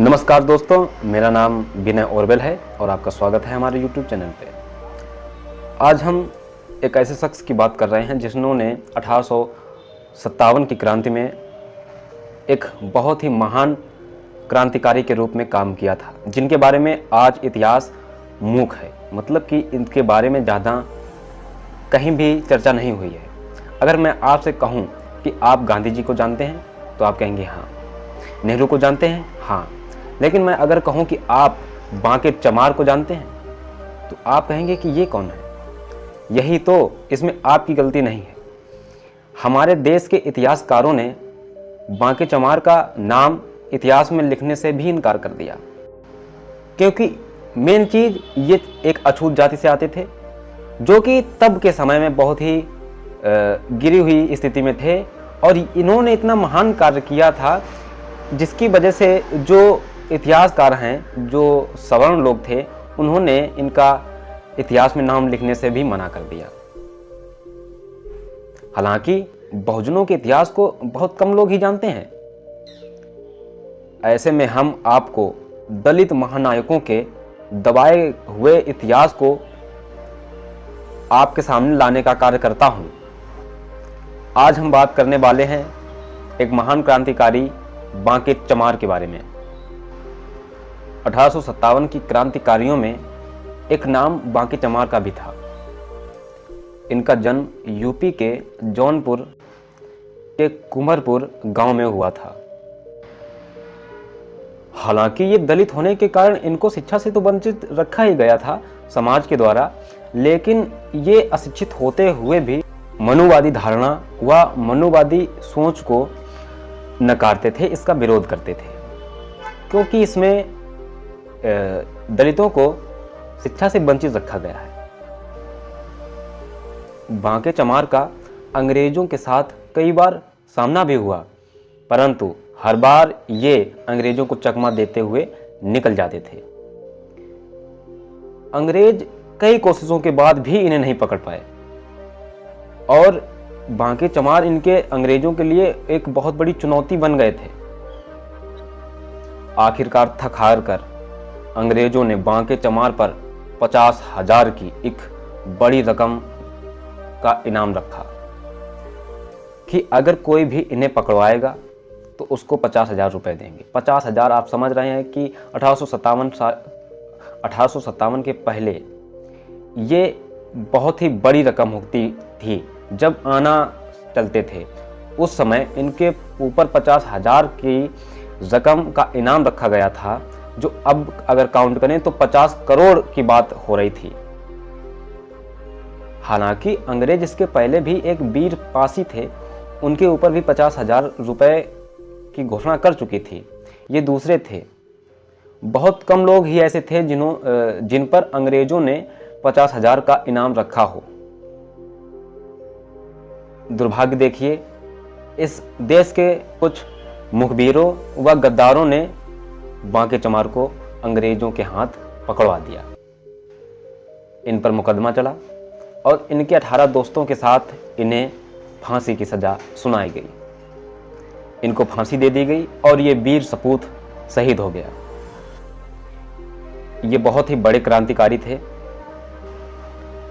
नमस्कार दोस्तों, मेरा नाम विनय ओरवेल है और आपका स्वागत है हमारे YouTube चैनल पे। आज हम एक ऐसे शख्स की बात कर रहे हैं जिन्होंने 1857 की क्रांति में एक बहुत ही महान क्रांतिकारी के रूप में काम किया था, जिनके बारे में आज इतिहास मूक है। मतलब कि इनके बारे में ज़्यादा कहीं भी चर्चा नहीं हुई है। अगर मैं आपसे कहूँ कि आप गांधी जी को जानते हैं तो आप कहेंगे हाँ। नेहरू को जानते हैं? हाँ। लेकिन मैं अगर कहूं कि आप बांके चमार को जानते हैं तो आप कहेंगे कि ये कौन है। यही तो इसमें आपकी गलती नहीं है। हमारे देश के इतिहासकारों ने बांके चमार का नाम इतिहास में लिखने से भी इनकार कर दिया, क्योंकि मेन चीज ये एक अछूत जाति से आते थे जो कि तब के समय में बहुत ही गिरी हुई स्थिति में थे, और इन्होंने इतना महान कार्य किया था जिसकी वजह से जो इतिहासकार हैं, जो सवर्ण लोग थे, उन्होंने इनका इतिहास में नाम लिखने से भी मना कर दिया। हालांकि बहुजनों के इतिहास को बहुत कम लोग ही जानते हैं। ऐसे में हम आपको दलित महानायकों के दबाए हुए इतिहास को आपके सामने लाने का कार्य करता हूं। आज हम बात करने वाले हैं एक महान क्रांतिकारी बांके चमार के बारे में। 1857 की क्रांतिकारियों में एक नाम बांके चमार का भी था। इनका जन्म यूपी के जौनपुर के कुमरपुर गांव में हुआ था। हालांकि ये दलित होने के कारण इनको शिक्षा से तो वंचित रखा ही गया था समाज के द्वारा, लेकिन ये अशिक्षित होते हुए भी मनुवादी धारणा व मनुवादी सोच को नकारते थे, इसका विरोध करते थे, क्योंकि इसमें दलितों को शिक्षा से वंचित रखा गया है। बांके चमार का अंग्रेजों के साथ कई बार सामना भी हुआ, परंतु हर बार ये अंग्रेजों को चकमा देते हुए निकल जाते थे। अंग्रेज कई कोशिशों के बाद भी इन्हें नहीं पकड़ पाए और बांके चमार इनके अंग्रेजों के लिए एक बहुत बड़ी चुनौती बन गए थे। आखिरकार थक हार कर अंग्रेजों ने बांके चमार पर 50,000 की एक बड़ी रकम का इनाम रखा कि अगर कोई भी इन्हें पकड़वाएगा तो उसको 50,000 रुपए देंगे। 50,000 आप समझ रहे हैं कि 1857 के पहले ये बहुत ही बड़ी रकम होती थी। जब आना चलते थे उस समय इनके ऊपर 50,000 की रकम का इनाम रखा गया था, जो अब अगर काउंट करें तो 50 करोड़ की बात हो रही थी। हालांकि अंग्रेज इसके पहले भी एक वीर पासी थे, उनके ऊपर भी 50,000 रुपए की घोषणा कर चुकी थी। ये दूसरे थे। बहुत कम लोग ही ऐसे थे जिन पर अंग्रेजों ने 50,000 का इनाम रखा हो। दुर्भाग्य देखिए, इस देश के कुछ मुखबिरों व गद्दारों ने बांके चमार को अंग्रेजों के हाथ पकड़वा दिया। इन पर मुकदमा चला और इनके 18 दोस्तों के साथ इन्हें फांसी की सजा सुनाई गई। इनको फांसी दे दी गई और ये वीर सपूत शहीद हो गया। ये बहुत ही बड़े क्रांतिकारी थे।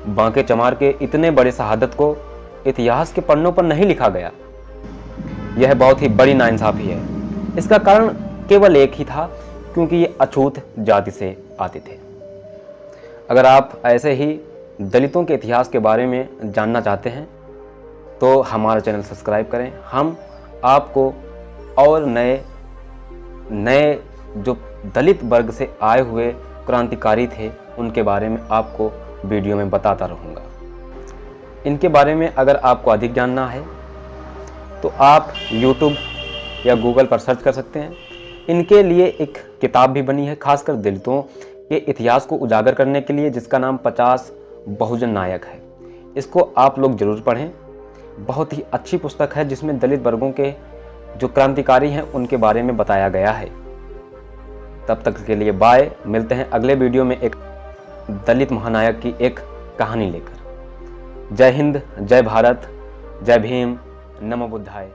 बांके चमार के इतने बड़े शहादत को इतिहास के पन्नों पर नहीं लिखा गया। यह बहुत ही बड़ी नाइंसाफी है। इसका कारण केवल एक ही था, क्योंकि ये अछूत जाति से आते थे। अगर आप ऐसे ही दलितों के इतिहास के बारे में जानना चाहते हैं तो हमारा चैनल सब्सक्राइब करें। हम आपको और नए जो दलित वर्ग से आए हुए क्रांतिकारी थे उनके बारे में आपको वीडियो में बताता रहूँगा। इनके बारे में अगर आपको अधिक जानना है तो आप YouTube या गूगल पर सर्च कर सकते हैं। इनके लिए एक किताब भी बनी है खासकर दलितों के इतिहास को उजागर करने के लिए, जिसका नाम 50 बहुजन नायक है। इसको आप लोग जरूर पढ़ें। बहुत ही अच्छी पुस्तक है जिसमें दलित वर्गों के जो क्रांतिकारी हैं उनके बारे में बताया गया है। तब तक के लिए बाय। मिलते हैं अगले वीडियो में एक दलित महानायक की एक कहानी लेकर। जय हिंद, जय भारत, जय भीम, नमो बुद्धाय।